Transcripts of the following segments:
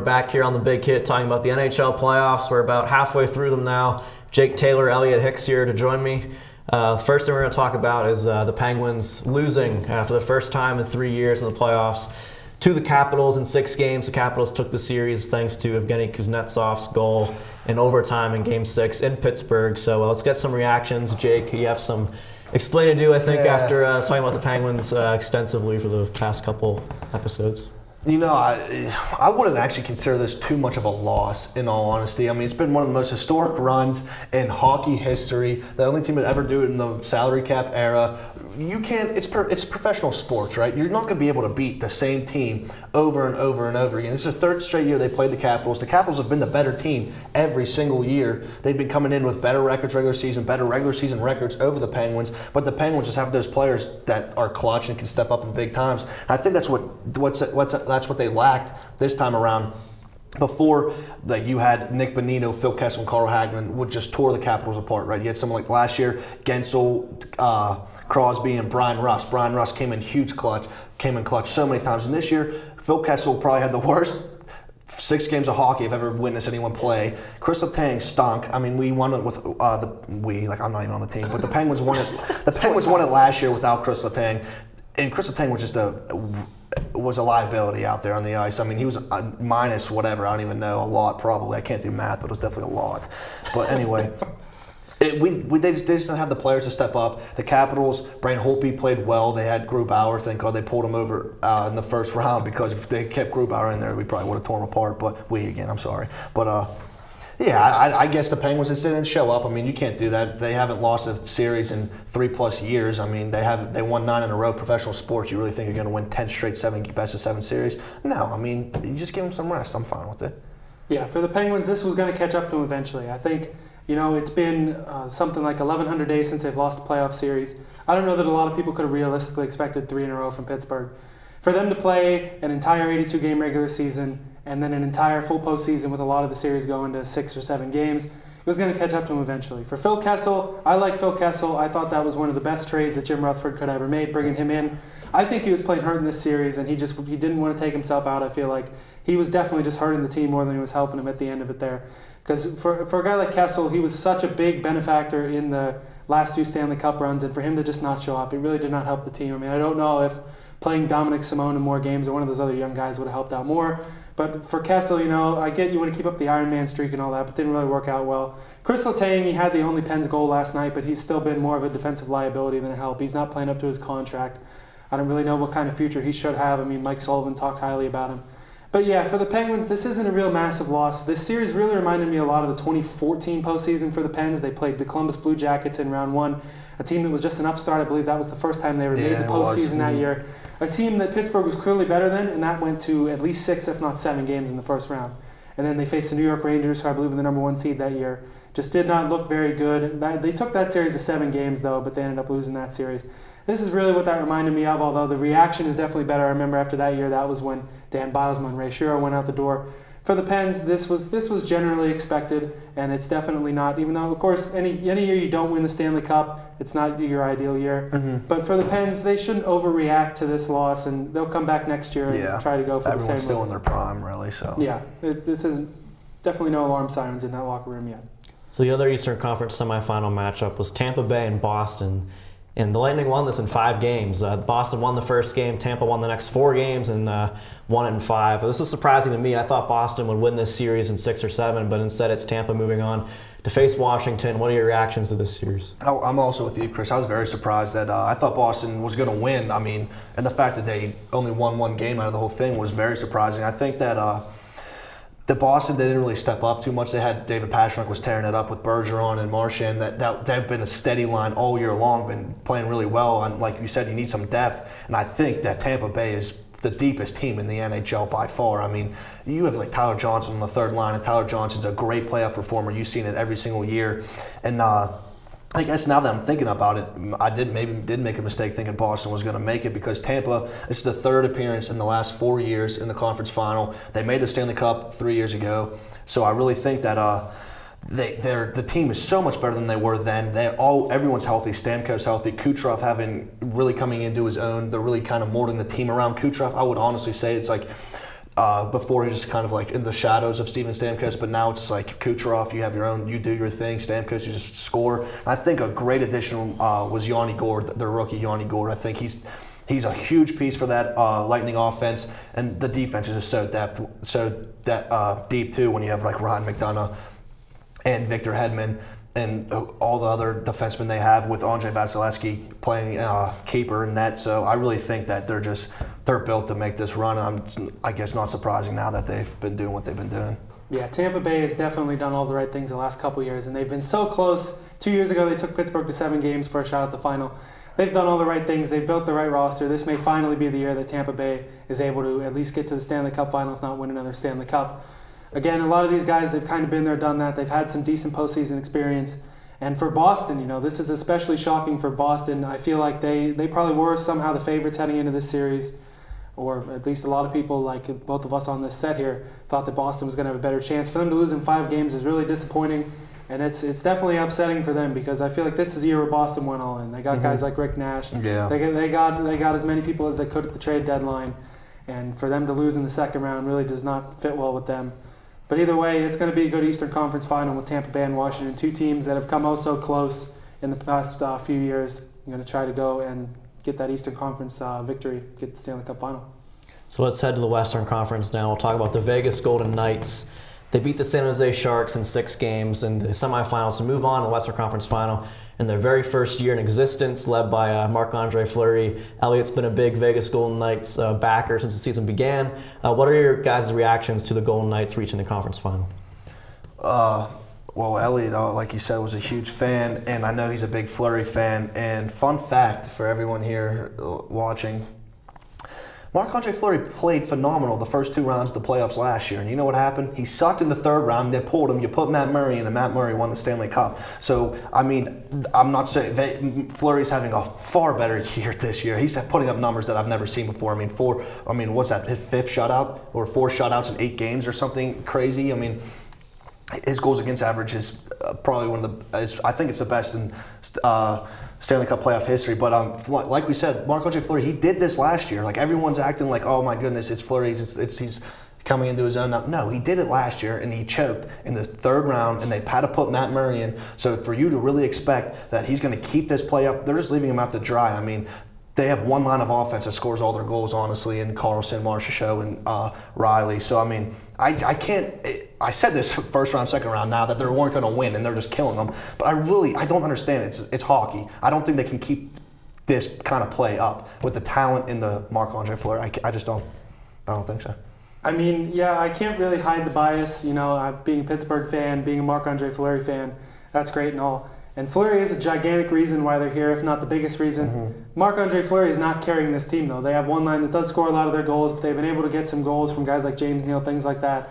we're back here on the Big Hit talking about the NHL playoffs. We're about halfway through them now. Jake Taylor, Elliot Hicks here to join me. The first thing we're going to talk about is the Penguins losing for the first time in 3 years in the playoffs to the Capitals in 6 games. The Capitals took the series thanks to Evgeny Kuznetsov's goal in overtime in Game 6 in Pittsburgh. So let's get some reactions. Jake, you have some explaining to do, I think, after talking about the Penguins extensively for the past couple episodes. You know, I wouldn't actually consider this too much of a loss, in all honesty. I mean, it's been one of the most historic runs in hockey history. The only team to ever do it in the salary cap era. You can't. It's professional sports, right? You're not going to be able to beat the same team over and over and over again. This is the 3rd straight year they played the Capitals. The Capitals have been the better team every single year. They've been coming in with better records regular season records over the Penguins. But the Penguins just have those players that are clutch and can step up in big times. And I think that's what they lacked this time around. Before, you had Nick Bonino, Phil Kessel, and Carl Hagelin would just tore the Capitals apart, right? You had someone like last year, Gensel, Crosby, and Brian Rust. Brian Rust came in clutch so many times. And this year, Phil Kessel probably had the worst 6 games of hockey I've ever witnessed anyone play. Chris Letang stunk. I mean, we won it with I'm not even on the team, but the Penguins won it. The Penguins won it last year without Chris Letang, and Chris Letang was just a liability out there on the ice. I mean, he was minus whatever, I don't even know, a lot probably. I can't do math, but it was definitely a lot. But anyway, they just didn't have the players to step up. The Capitals, Braden Holtby played well. They had Grubauer. Thank God they pulled him over in the first round, because if they kept Grubauer in there, we probably would have torn him apart. But I'm sorry. But yeah, I guess the Penguins just didn't show up. I mean, you can't do that. They haven't lost a series in 3+ years. I mean, they won 9 in a row. Professional sports, you really think you're going to win 10 straight best of 7 series? No, I mean, you just give them some rest. I'm fine with it. Yeah, for the Penguins, this was going to catch up to them eventually. I think, it's been something like 1,100 days since they've lost a playoff series. I don't know that a lot of people could have realistically expected 3 in a row from Pittsburgh. For them to play an entire 82-game regular season and then an entire full postseason with a lot of the series going to 6 or 7 games, it was going to catch up to him eventually. For Phil Kessel, I like Phil Kessel. I thought that was one of the best trades that Jim Rutherford could have ever made, bringing him in. I think he was playing hurt in this series, and he didn't want to take himself out. I feel like he was definitely just hurting the team more than he was helping him at the end of it there. Because for a guy like Kessel, he was such a big benefactor in the last 2 Stanley Cup runs, and for him to just not show up, it really did not help the team. I mean, I don't know if playing Dominic Simone in more games or one of those other young guys would have helped out more. But for Kessel, I get you want to keep up the Iron Man streak and all that, but didn't really work out well. Chris Letang, he had the only Pens goal last night, but he's still been more of a defensive liability than a help. He's not playing up to his contract. I don't really know what kind of future he should have. I mean, Mike Sullivan talked highly about him. But yeah, for the Penguins, this isn't a real massive loss. This series really reminded me a lot of the 2014 postseason for the Pens. They played the Columbus Blue Jackets in round 1, a team that was just an upstart. I believe that was the first time they ever made the postseason that year. A team that Pittsburgh was clearly better than, and that went to at least 6, if not 7 games in the first round. And then they faced the New York Rangers, who I believe were the number 1 seed that year. Just did not look very good. They took that series to 7 games, though, but they ended up losing that series. This is really what that reminded me of, although the reaction is definitely better. I remember after that year, that was when Dan Bilesma and Ray Shero went out the door. For the Pens, this was generally expected, and it's definitely not, even though, of course, any year you don't win the Stanley Cup, it's not your ideal year. Mm-hmm. But for the Pens, they shouldn't overreact to this loss, and they'll come back next year and try to go for the same. Everyone's still in their prime, really. So yeah, this is definitely no alarm sirens in that locker room yet. So the other Eastern Conference semifinal matchup was Tampa Bay and Boston. And the Lightning won this in 5 games. Boston won the first game, Tampa won the next 4 games, and won it in 5. This is surprising to me. I thought Boston would win this series in 6 or 7, but instead it's Tampa moving on to face Washington. What are your reactions to this series? I'm also with you, Chris. I was very surprised that I thought Boston was going to win. I mean, and the fact that they only won 1 game out of the whole thing was very surprising. I think that the Boston, they didn't really step up too much. They had David Pastrnak was tearing it up with Bergeron and Marchand. They've been a steady line all year long, been playing really well. And like you said, you need some depth. And I think that Tampa Bay is the deepest team in the NHL by far. I mean, you have like Tyler Johnson on the 3rd line, and Tyler Johnson's a great playoff performer. You've seen it every single year. And I guess now that I'm thinking about it, I did make a mistake thinking Boston was going to make it, because Tampa, this is the 3rd appearance in the last 4 years in the conference final. They made the Stanley Cup 3 years ago. So I really think that the team is so much better than they were then. Everyone's healthy. Stamkos healthy. Kucherov really coming into his own. They're really kind of molding the team around Kucherov. I would honestly say it's like Before he was just kind of like in the shadows of Steven Stamkos, but now it's like Kucherov, you have your own, you do your thing. Stamkos, you just score. I think a great addition was Yanni Gourde, the rookie Yanni Gourde. I think he's a huge piece for that Lightning offense, and the defense is just so deep too when you have like Ryan McDonough and Victor Hedman and all the other defensemen they have with Andrei Vasilevsky playing keeper and net. So I really think that they're built to make this run. And I guess not surprising now that they've been doing what they've been doing. Yeah, Tampa Bay has definitely done all the right things the last couple of years, and they've been so close. 2 years ago, they took Pittsburgh to 7 games for a shot at the final. They've done all the right things. They've built the right roster. This may finally be the year that Tampa Bay is able to at least get to the Stanley Cup final, if not win another Stanley Cup. Again, a lot of these guys, they've kind of been there, done that. They've had some decent postseason experience. And for Boston, this is especially shocking for Boston. I feel like they probably were somehow the favorites heading into this series, or at least a lot of people, like both of us on this set here, thought that Boston was going to have a better chance. For them to lose in 5 games is really disappointing, and it's definitely upsetting for them because I feel like this is the year where Boston went all in. They got guys like Rick Nash. Yeah. They got as many people as they could at the trade deadline, and for them to lose in the second round really does not fit well with them. But either way, it's going to be a good Eastern Conference final with Tampa Bay and Washington, 2 teams that have come oh so close in the past few years. I'm going to try to go and get that Eastern Conference victory, get the Stanley Cup final. So let's head to the Western Conference now. We'll talk about the Vegas Golden Knights. They beat the San Jose Sharks in 6 games in the semifinals to move on to the Western Conference final in their very first year in existence, led by Marc-Andre Fleury. Elliot's been a big Vegas Golden Knights backer since the season began. What are your guys' reactions to the Golden Knights reaching the conference final? Well, Elliot, like you said, was a huge fan, and I know he's a big Fleury fan. And fun fact for everyone here watching, Marc-Andre Fleury played phenomenal the first 2 rounds of the playoffs last year. And you know what happened? He sucked in the 3rd round. They pulled him. You put Matt Murray in, and Matt Murray won the Stanley Cup. So, I mean, I'm not saying Fleury's having a far better year this year. He's putting up numbers that I've never seen before. What's that, his 5th shutout or 4 shutouts in 8 games or something crazy? I mean, his goals against average is probably one of the, I think it's the best in Stanley Cup playoff history. But like we said, Marc-Andre Fleury, he did this last year. Like everyone's acting like, oh my goodness, it's Fleury, he's coming into his own now. No, he did it last year and he choked in the 3rd round, and they had to put Matt Murray in. So for you to really expect that he's going to keep this play up, they're just leaving him out to dry. I mean, they have one line of offense that scores all their goals, honestly, in Carlson, Marchessault, and Riley. So, I mean, I can't – I said this first round, second round now that they weren't going to win and they're just killing them. But I don't understand. It's hockey. I don't think they can keep this kind of play up with the talent in the Marc-Andre Fleury. I just don't think so. I mean, yeah, I can't really hide the bias. Being a Pittsburgh fan, being a Marc-Andre Fleury fan, that's great and all. And Fleury is a gigantic reason why they're here, if not the biggest reason. Mm-hmm. Marc-Andre Fleury is not carrying this team, though. They have one line that does score a lot of their goals, but they've been able to get some goals from guys like James Neal, things like that.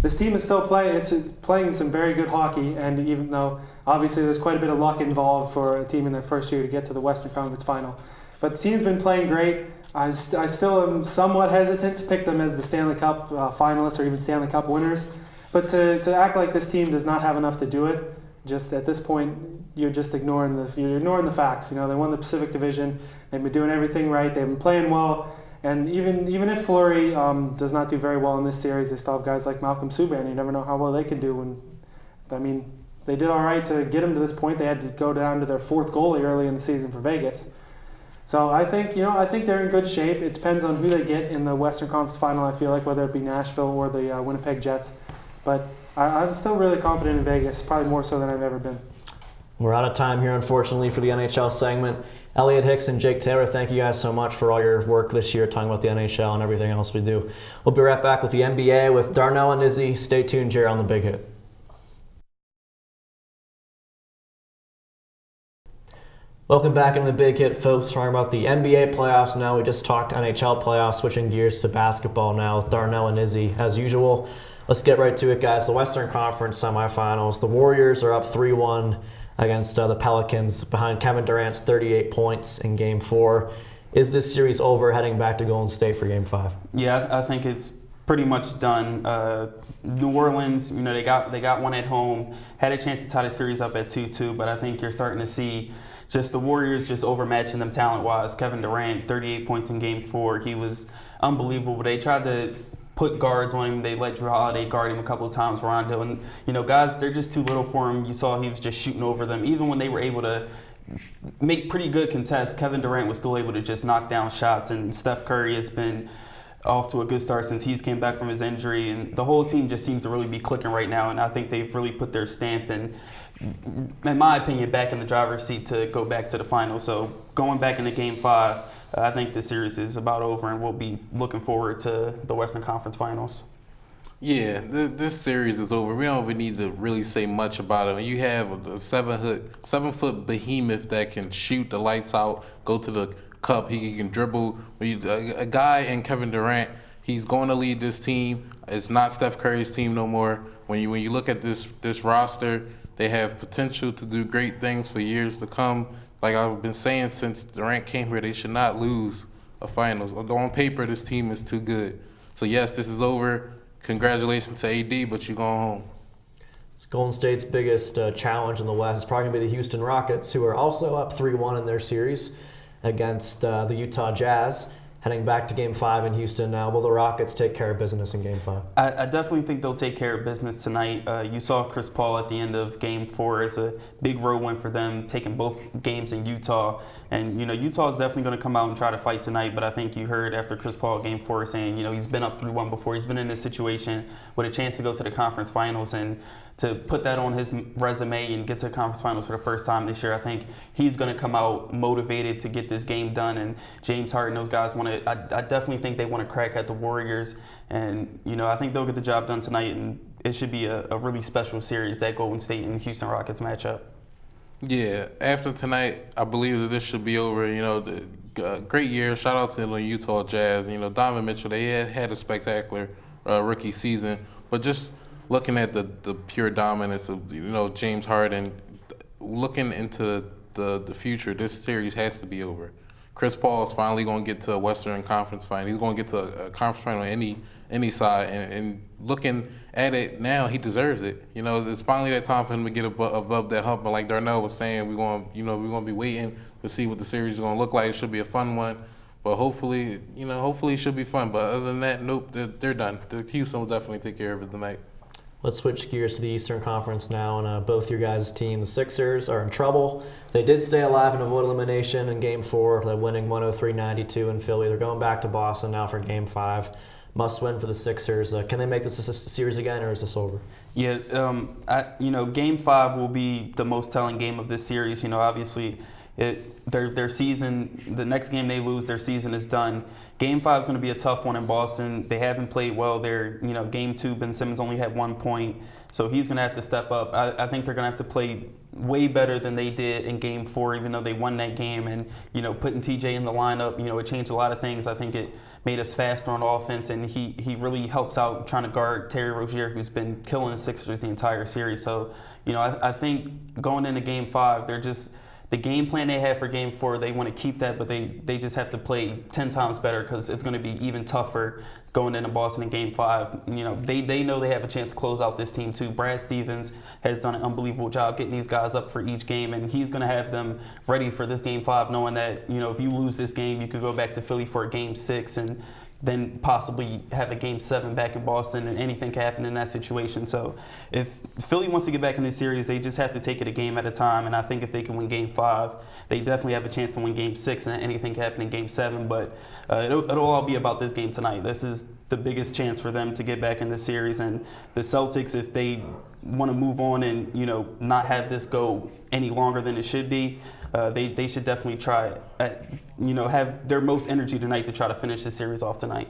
This team is still playing some very good hockey, and even though obviously there's quite a bit of luck involved for a team in their first year to get to the Western Conference final. But the team's been playing great. I still am somewhat hesitant to pick them as the Stanley Cup finalists or even Stanley Cup winners. But to act like this team does not have enough to do it, just at this point, you're just ignoring the facts. They won the Pacific Division. They've been doing everything right. They've been playing well. And even if Fleury does not do very well in this series, they still have guys like Malcolm Subban. You never know how well they can do. They did all right to get them to this point. They had to go down to their 4th goalie early in the season for Vegas. So I think they're in good shape. It depends on who they get in the Western Conference final, I feel like, whether it be Nashville or the Winnipeg Jets. But I'm still really confident in Vegas, probably more so than I've ever been. We're out of time here, unfortunately, for the NHL segment. Elliot Hicks and Jake Taylor, thank you guys so much for all your work this year, talking about the NHL and everything else we do. We'll be right back with the NBA with Darnell and Izzy. Stay tuned here on The Big Hit. Welcome back into The Big Hit, folks. Talking about the NBA playoffs now. We just talked NHL playoffs, switching gears to basketball now with Darnell and Izzy, as usual. Let's get right to it, guys. The Western Conference semifinals. The Warriors are up 3-1 against the Pelicans behind Kevin Durant's 38 points in Game 4. Is this series over, heading back to Golden State for Game 5? Yeah, I think it's pretty much done. New Orleans, they got one at home, had a chance to tie the series up at 2-2, but I think you're starting to see just the Warriors just overmatching them talent-wise. Kevin Durant, 38 points in Game 4. He was unbelievable. They tried to put guards on him. They let Drew Holiday guard him a couple of times, Rondo. And, guys, they're just too little for him. You saw he was just shooting over them. Even when they were able to make pretty good contests, Kevin Durant was still able to just knock down shots. And Steph Curry has been off to a good start since he's came back from his injury. And the whole team just seems to really be clicking right now. And I think they've really put their stamp in my opinion, back in the driver's seat to go back to the finals. So going back into Game 5, I think this series is about over, and we'll be looking forward to the Western Conference Finals. Yeah, this series is over. We don't even need to really say much about it. You have a 7-foot behemoth that can shoot the lights out, go to the cup. He can dribble. A guy in Kevin Durant, he's going to lead this team. It's not Steph Curry's team no more. When you look at this roster, they have potential to do great things for years to come. Like I've been saying since Durant came here, they should not lose a finals. On paper, this team is too good. So yes, this is over. Congratulations to AD, but you're going home. It's Golden State's biggest challenge in the West is probably going to be the Houston Rockets, who are also up 3-1 in their series against the Utah Jazz. Heading back to Game 5 in Houston now. Will the Rockets take care of business in Game 5? I definitely think they'll take care of business tonight. You saw Chris Paul at the end of Game 4 as a big road win for them, taking both games in Utah. And, Utah is definitely going to come out and try to fight tonight. But I think you heard after Chris Paul Game 4 saying, he's been up 3-1 before. He's been in this situation with a chance to go to the conference finals. And to put that on his resume and get to the conference finals for the first time this year, I think he's going to come out motivated to get this game done. And James Harden, those guys I definitely think they want to crack at the Warriors. And, I think they'll get the job done tonight. And it should be a really special series, that Golden State and Houston Rockets matchup. Yeah, after tonight, I believe that this should be over. Great year. Shout out to the Utah Jazz. Donovan Mitchell, they had a spectacular rookie season. But just looking at the pure dominance of, James Harden, looking into the future, this series has to be over. Chris Paul is finally going to get to a Western Conference final. He's going to get to a conference final on any side. And looking at it now, he deserves it. It's finally that time for him to get above that hump. But like Darnell was saying, we're going to be waiting to see what the series is going to look like. It should be a fun one. But hopefully it should be fun. But other than that, nope, they're done. Houston will definitely take care of it tonight. Let's switch gears to the Eastern Conference now, and both your guys' teams, the Sixers, are in trouble. They did stay alive and avoid elimination in Game 4. They're winning 103-92 in Philly. They're going back to Boston now for Game 5. Must win for the Sixers. Can they make this a series again, or is this over? Yeah, Game 5 will be the most telling game of this series. Obviously, their season, the next game they lose, their season is done. Game 5 is going to be a tough one in Boston. They haven't played well there. Game 2, Ben Simmons only had 1 point, so he's going to have to step up. I think they're going to have to play way better than they did in Game 4, even though they won that game. And, putting TJ in the lineup, it changed a lot of things. I think it made us faster on offense, and he really helps out trying to guard Terry Rozier, who's been killing the Sixers the entire series. So, I think going into Game 5, they're just – the game plan they had for Game 4, they want to keep that, but they just have to play 10 times better because it's going to be even tougher going into Boston in Game 5. They know they have a chance to close out this team too. Brad Stevens has done an unbelievable job getting these guys up for each game, and he's going to have them ready for this Game 5, knowing that if you lose this game, you could go back to Philly for a Game 6 and then possibly have a Game 7 back in Boston, and anything can happen in that situation. So if Philly wants to get back in this series, they just have to take it a game at a time. And I think if they can win Game 5, they definitely have a chance to win Game 6, and anything can happen in Game 7. But it'll all be about this game tonight. This is the biggest chance for them to get back in this series. And the Celtics, if they want to move on and not have this go any longer than it should be, they should definitely try have their most energy tonight to try to finish this series off tonight.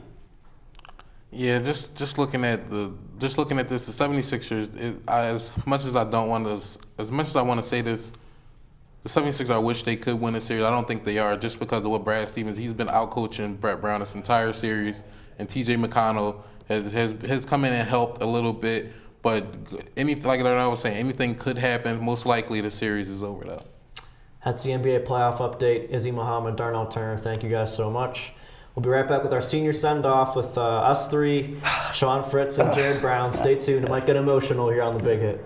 Yeah, just looking at this, the 76ers, as much as I want to say this, the 76ers, I wish they could win the series. I don't think they are, just because of what Brad Stevens, he's been out coaching Brett Brown this entire series, and TJ McConnell has come in and helped a little bit. But like I was saying, anything could happen. Most likely the series is over though. That's the NBA playoff update. Izzy Muhammad, Darnell Turner, thank you guys so much. We'll be right back with our senior send-off with us three, Sean Fritz and Jared Brown. Stay tuned. It might get emotional here on The Big Hit.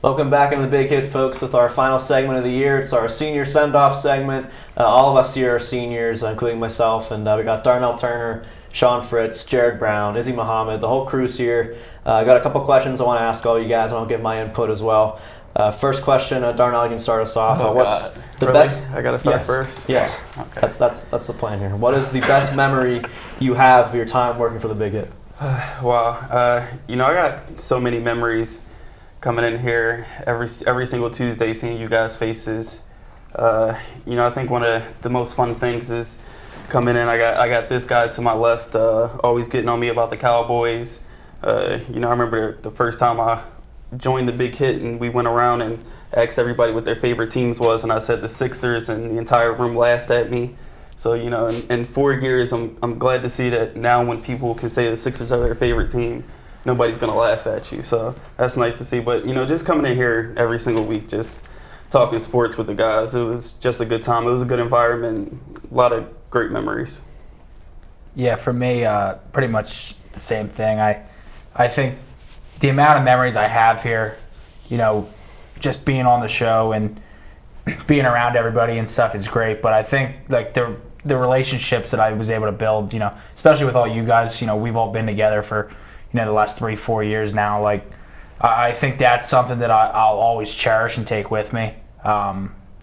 Welcome back into the Big Hit, folks, with our final segment of the year. It's our senior send-off segment. All of us here are seniors, including myself, and we got Darnell Turner, Sean Fritz, Jared Brown, Izzy Muhammad, the whole crew's here. I got a couple questions I want to ask all you guys, and I'll give my input as well. First question, Darnell, you can start us off. What's the best? I gotta start Yes. first. Yeah, Okay. that's the plan here. What is the best memory you have of your time working for the Big Hit? Wow. I got so many memories coming in here every single Tuesday, seeing you guys' faces. I think one of the most fun things is coming in. I got this guy to my left, always getting on me about the Cowboys. I remember the first time I joined the Big Hit and we went around and asked everybody what their favorite teams was, and I said the Sixers, and the entire room laughed at me. So, in 4 years, I'm glad to see that now when people can say the Sixers are their favorite team, nobody's going to laugh at you. So that's nice to see. But, just coming in here every single week, just talking sports with the guys, it was just a good time. It was a good environment, a lot of great memories. Yeah, for me, pretty much the same thing. I think the amount of memories I have here, just being on the show and being around everybody and stuff is great. But I think like the relationships that I was able to build, especially with all you guys, we've all been together for, the last 3-4 years now. Like, I think that's something that I'll always cherish and take with me.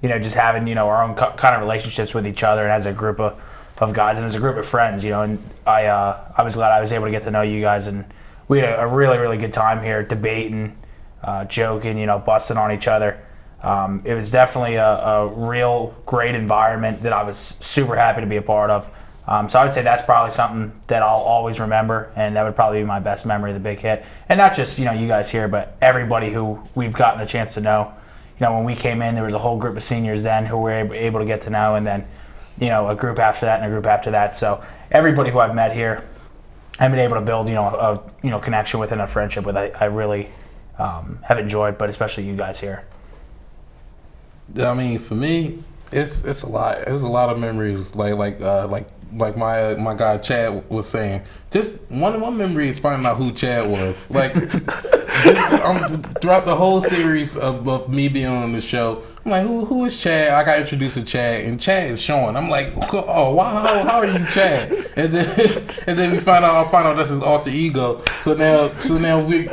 Just having, our own kind of relationships with each other and as a group of guys and as a group of friends, and I was glad I was able to get to know you guys, and we had a really, really good time here debating, joking, busting on each other. It was definitely a real great environment that I was super happy to be a part of. So I would say that's probably something that I'll always remember, and that would probably be my best memory of the Big Hit. And not just, you guys here, but everybody who we've gotten a chance to know. When we came in, there was a whole group of seniors then who we were able to get to know, and then, a group after that and a group after that. So everybody who I've met here, I've been able to build, a connection with and a friendship with. I really have enjoyed, but especially you guys here. I mean, for me, it's a lot. There's a lot of memories. Like my guy Chad was saying. Just one memory is finding out who Chad was. Like throughout the whole series of me being on the show, I'm like, who is Chad? I got introduced to Chad, and Chad is Sean. I'm like, oh wow, how are you, Chad? And then I find out that's his alter ego. So now we.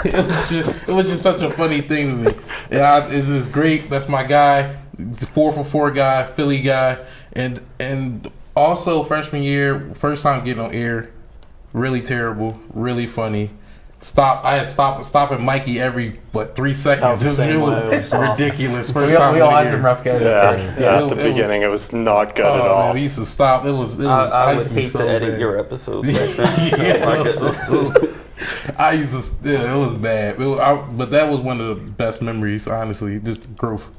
it was just such a funny thing to me. Yeah, it's just great. That's my guy. It's a 4-for-4 guy, Philly guy, and also freshman year, first time getting on air, really terrible, really funny. I had stopping Mikey every 3 seconds. It was ridiculous. First time we all had some rough guys at first. At the beginning, it was not good at all. Man, we used to stop. It was. I would hate to edit your episodes back then. It was bad. But that was one of the best memories, honestly, just growth.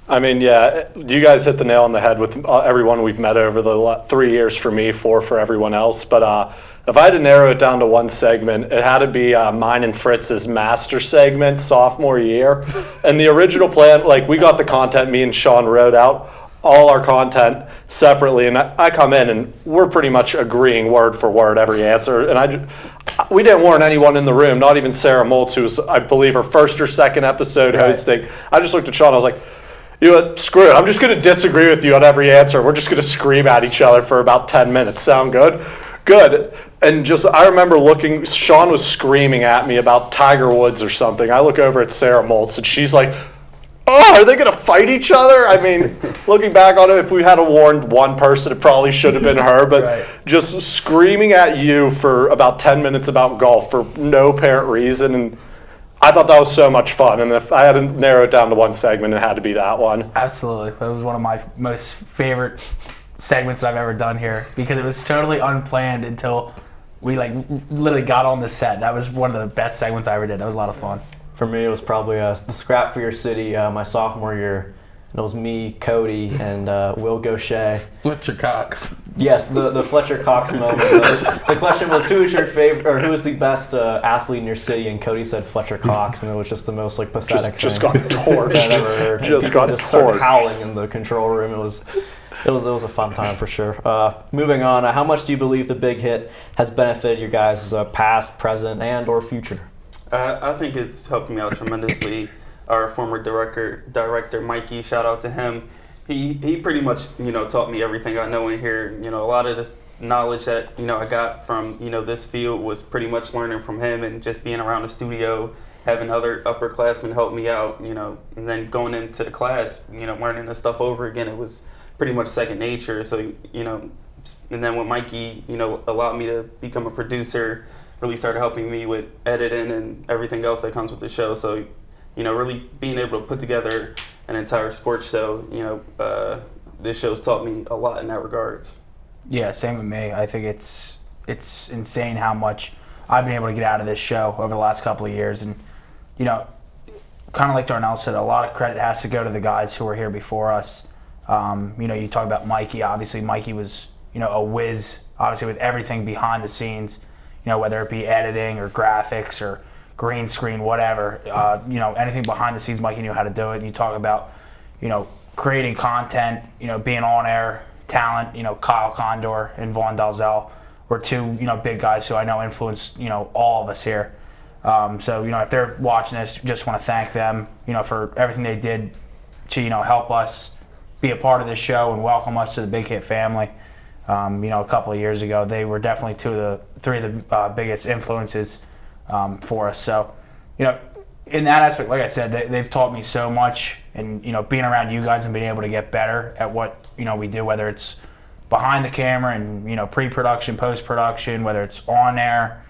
I mean, yeah, you guys hit the nail on the head with everyone we've met over the 3 years for me, 4 for everyone else. But if I had to narrow it down to one segment, it had to be mine and Fritz's master segment, sophomore year. And the original plan, we got the content, me and Sean wrote out all our content separately. And I come in and we're pretty much agreeing word for word every answer. And we didn't warn anyone in the room, not even Sarah Moltz, who's, I believe, her first or second episode hosting. I just looked at Sean, I was like, screw it. I'm just going to disagree with you on every answer. We're just going to scream at each other for about 10 minutes. Sound good? Good. And I remember Sean was screaming at me about Tiger Woods or something. I look over at Sarah Moltz, and she's like, oh, are they going to fight each other? I mean, looking back on it, if we had warned one person, it probably should have been her. But just screaming at you for about 10 minutes about golf for no apparent reason. And I thought that was so much fun, and if I had to narrow it down to one segment, it had to be that one. Absolutely. That was one of my most favorite segments that I've ever done here, because it was totally unplanned until we literally got on the set. That was one of the best segments I ever did. That was a lot of fun. For me, it was probably the Scrap for Your City my sophomore year. And it was me, Cody, and Will Gaucher. Fletcher Cox. Yes, the Fletcher Cox moment. The question was, who is your favorite, or who is the best athlete in your city? And Cody said Fletcher Cox, and it was just the most pathetic just thing got torched. I've ever heard. Just got started torched. howling in the control room. It was a fun time for sure. Moving on, how much do you believe the Big Hit has benefited your guys' past, present, and or future? I think it's helped me out tremendously. Our former director Mikey, shout out to him. He pretty much, taught me everything I know in here. A lot of this knowledge that, I got from, this field was pretty much learning from him and just being around the studio, having other upperclassmen help me out, and then going into the class, learning this stuff over again, it was pretty much second nature. So, and then when Mikey, allowed me to become a producer, really started helping me with editing and everything else that comes with the show. So, really being able to put together an entire sports show, this show's taught me a lot in that regards. Yeah, same with me. I think it's insane how much I've been able to get out of this show over the last couple of years. And, kind of like Darnell said, a lot of credit has to go to the guys who were here before us. You talk about Mikey. Obviously, Mikey was, a whiz, obviously, with everything behind the scenes, whether it be editing or graphics or green screen, whatever. Anything behind the scenes, Mikey knew how to do it. And you talk about, creating content, being on air, talent, Kyle Condor and Vaughn Dalzell were two, big guys who I know influenced, all of us here. So, if they're watching this, just want to thank them, for everything they did to, help us be a part of this show and welcome us to the Big Hit family. A couple of years ago, they were definitely three of the biggest influences for us. So, in that aspect, like I said, they've taught me so much, and being around you guys and being able to get better at what we do, whether it's behind the camera and pre-production, post-production, whether it's on air,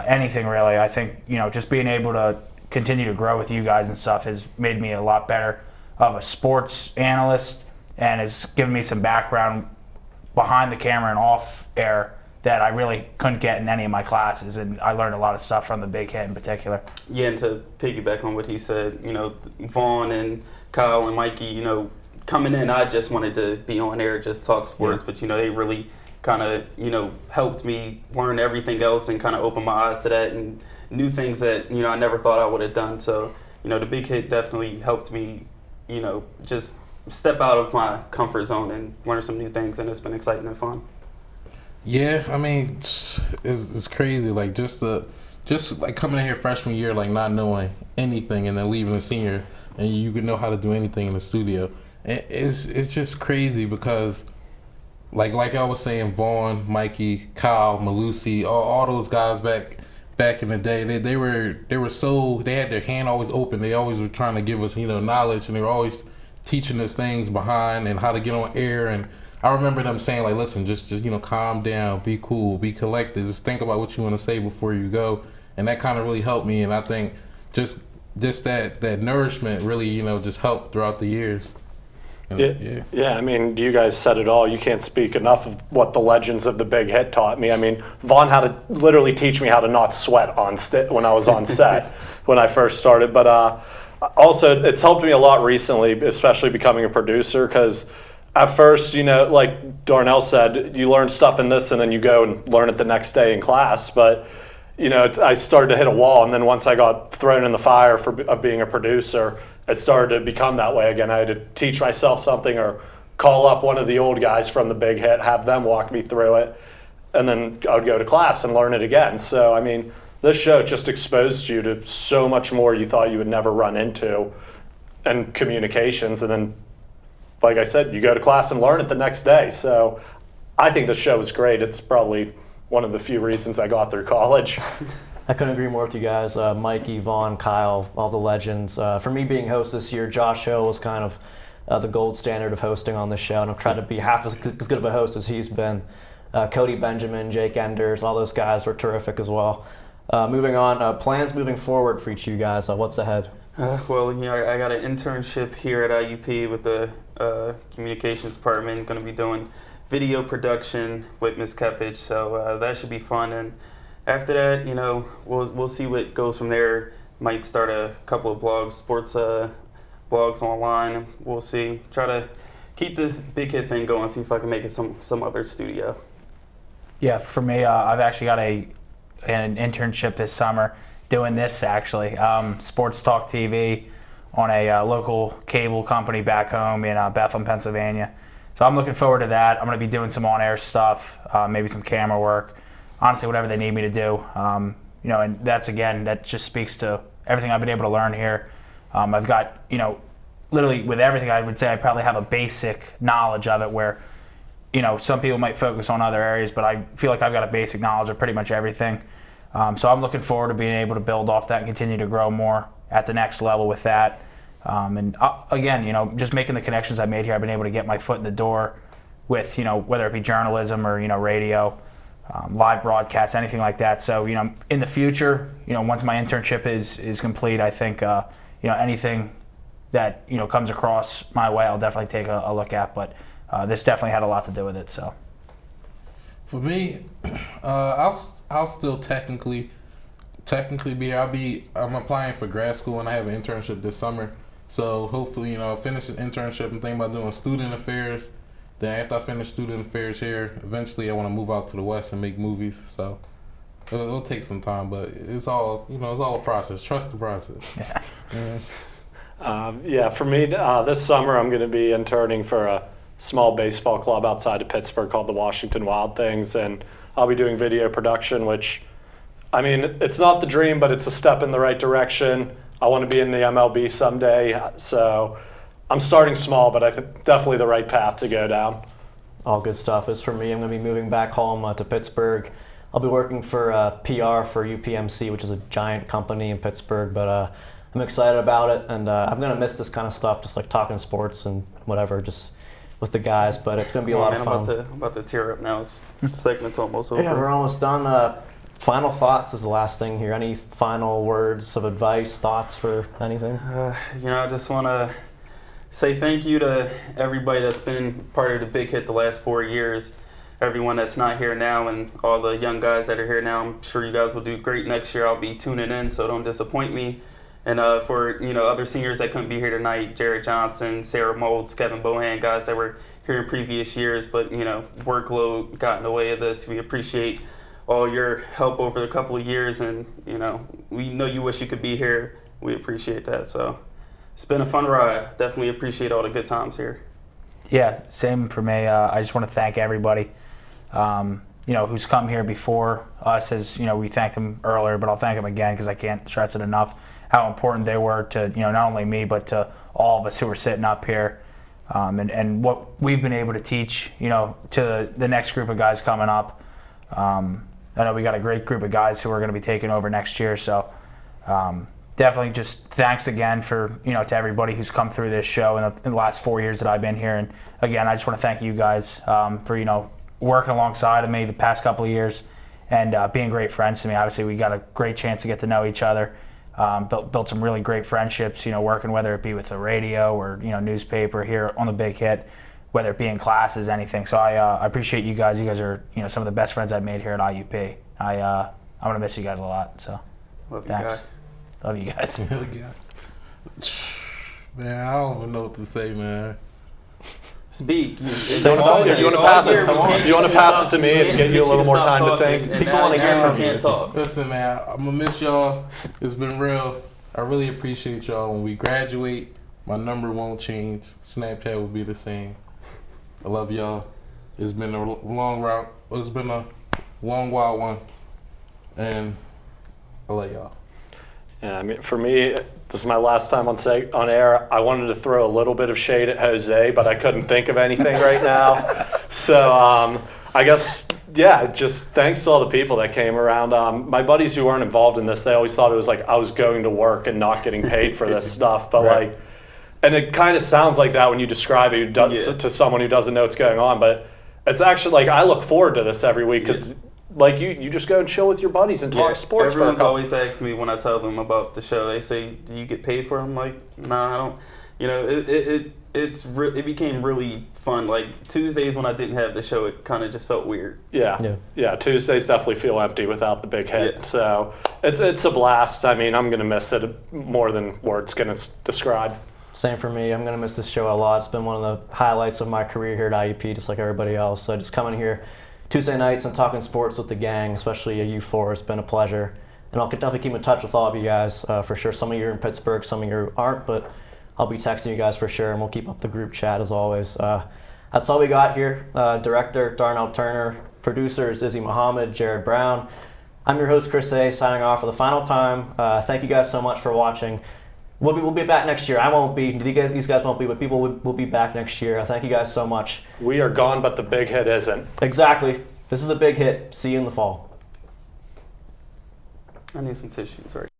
anything really. I think just being able to continue to grow with you guys and stuff has made me a lot better of a sports analyst, and has given me some background behind the camera and off air that I really couldn't get in any of my classes, and I learned a lot of stuff from the Big Hit in particular. Yeah, and to piggyback on what he said, Vaughn and Kyle and Mikey, coming in, I just wanted to be on air, just talk sports, but they really kind of, helped me learn everything else and kind of open my eyes to that and new things that, I never thought I would have done. So, the Big Hit definitely helped me, just step out of my comfort zone and learn some new things, and it's been exciting and fun. Yeah, I mean, it's crazy. Like just like coming in here freshman year, like not knowing anything, and then leaving a senior, and you can know how to do anything in the studio. It's just crazy because, like I was saying, Vaughn, Mikey, Kyle, Malusi, all those guys back in the day, they had their hand always open. They always were trying to give us knowledge, and they were always teaching us things behind and how to get on air. And I remember them saying, like, listen, just calm down, be cool, be collected, just think about what you want to say before you go. And that kind of really helped me. And I think just that nourishment really, just helped throughout the years. Yeah, I mean, you guys said it all. You can't speak enough of what the legends of the Big Hit taught me. I mean, Vaughn had to literally teach me how to not sweat when I was on set when I first started. But also, it's helped me a lot recently, especially becoming a producer, because at first, like Darnell said, you learn stuff in this and then you go and learn it the next day in class. But, I started to hit a wall. And then once I got thrown in the fire of being a producer, it started to become that way again. I had to teach myself something or call up one of the old guys from the Big Hit, have them walk me through it, and then I would go to class and learn it again. So, I mean, this show just exposed you to so much more you thought you would never run into, and communications. And then, like I said, you go to class and learn it the next day. So I think the show is great. It's probably one of the few reasons I got through college. I couldn't agree more with you guys. Mikey, Vaughn, Kyle, all the legends. For me being host this year, Josh Hill was kind of the gold standard of hosting on this show, and I've tried to be half as good of a host as he's been. Cody Benjamin, Jake Enders, all those guys were terrific as well. Moving on, plans moving forward for each of you guys. What's ahead? Well, I got an internship here at IUP with the communications department. Going to be doing video production with Ms. Kepich, so that should be fun. And after that, we'll see what goes from there. Might start a couple of blogs, sports blogs online. We'll see. Try to keep this Big Hit thing going. See if I can make it some other studio. Yeah, for me, I've actually got an internship this summer doing this actually, Sports Talk TV on a local cable company back home in Bethlehem, Pennsylvania. So I'm looking forward to that. I'm going to be doing some on-air stuff, maybe some camera work. Honestly, whatever they need me to do. and that just speaks to everything I've been able to learn here. I've got, literally with everything, I would say I probably have a basic knowledge of it where, some people might focus on other areas, but I feel like I've got a basic knowledge of pretty much everything. So I'm looking forward to being able to build off that and continue to grow more at the next level with that. Again, just making the connections I made here, I've been able to get my foot in the door with, whether it be journalism or, radio, live broadcasts, anything like that. So, in the future, once my internship is complete, I think, anything that, comes across my way, I'll definitely take a look at. But this definitely had a lot to do with it, so. For me, I'll still technically be here. I'm applying for grad school and I have an internship this summer. So hopefully, I'll finish this internship. I'm thinking about doing student affairs. Then after I finish student affairs here, eventually I want to move out to the West and make movies. So it'll take some time, but it's all a process. Trust the process. Yeah. For me, this summer I'm going to be interning for a small baseball club outside of Pittsburgh called the Washington Wild Things, and I'll be doing video production, which, it's not the dream, but it's a step in the right direction. I want to be in the MLB someday, so I'm starting small, but I think definitely the right path to go down. All good stuff. As for me, I'm going to be moving back home to Pittsburgh. I'll be working for PR for UPMC, which is a giant company in Pittsburgh, but I'm excited about it, and I'm going to miss this kind of stuff, just like talking sports and whatever, just with the guys, but it's going to be a lot of fun. I'm about to tear up now. Segment's almost over. Yeah, we're almost done. Final thoughts is the last thing here. Any final words of advice, thoughts for anything? I just want to say thank you to everybody that's been part of the Big Hit the last 4 years, everyone that's not here now, and all the young guys that are here now. I'm sure you guys will do great next year. I'll be tuning in, so don't disappoint me. And for other seniors that couldn't be here tonight, Jared Johnson, Sarah Molds, Kevin Bohan, guys that were here in previous years, but workload got in the way of this. We appreciate all your help over the couple of years, and we know you wish you could be here. We appreciate that. So it's been a fun ride. Definitely appreciate all the good times here. Yeah, same for me. I just want to thank everybody, who's come here before us. As we thanked them earlier, but I'll thank them again because I can't stress it enough how important they were to not only me but to all of us who are sitting up here, and what we've been able to teach to the next group of guys coming up. I know we got a great group of guys who are going to be taking over next year, so definitely just thanks again for to everybody who's come through this show in the last 4 years that I've been here. And again, I just want to thank you guys for working alongside of me the past couple of years and being great friends to me. Obviously, we got a great chance to get to know each other. Built some really great friendships, working whether it be with the radio or newspaper here on the Big Hit, whether it be in classes, anything. So I appreciate you guys. You guys are some of the best friends I've made here at IUP. I'm gonna miss you guys a lot. So Love thanks. You guy. Love you guys. Man, I don't even know what to say, man. Speak. You want to pass it to me and get you a little more time to think? People want to hear from you. Listen, man, I'm gonna miss y'all. It's been real. I really appreciate y'all. When we graduate, my number won't change. Snapchat will be the same. I love y'all. It's been a long route. It's been a long, wild one, and I love y'all. Yeah, for me, this is my last time on air. I wanted to throw a little bit of shade at Jose, but I couldn't think of anything right now. So I guess, just thanks to all the people that came around. My buddies who weren't involved in this, they always thought it was like I was going to work and not getting paid for this stuff. But right. And it kind of sounds like that when you describe it to someone who doesn't know what's going on. But it's actually I look forward to this every week because you just go and chill with your buddies and talk sports. Everyone's always asks me when I tell them about the show. They say, "Do you get paid for it?" I'm like, "Nah, I don't." It became really fun. Like Tuesdays when I didn't have the show, it kind of just felt weird. Yeah. Tuesdays definitely feel empty without the Big Hit. Yeah. So it's a blast. I'm gonna miss it more than words can describe. Same for me. I'm going to miss this show a lot. It's been one of the highlights of my career here at IUP, just like everybody else. So just coming here Tuesday nights and talking sports with the gang, especially a U4, has been a pleasure. And I'll definitely keep in touch with all of you guys for sure. Some of you are in Pittsburgh, some of you aren't, but I'll be texting you guys for sure, and we'll keep up the group chat as always. That's all we got here. Director Darnell Turner, producers Izzy Muhammad, Jared Brown. I'm your host, Chris A., signing off for the final time. Thank you guys so much for watching. We'll be back next year. I won't be. These guys won't be, but people will be back next year. Thank you guys so much. We are gone, but the big hit isn't. Exactly. This is the big hit. See you in the fall. I need some tissues right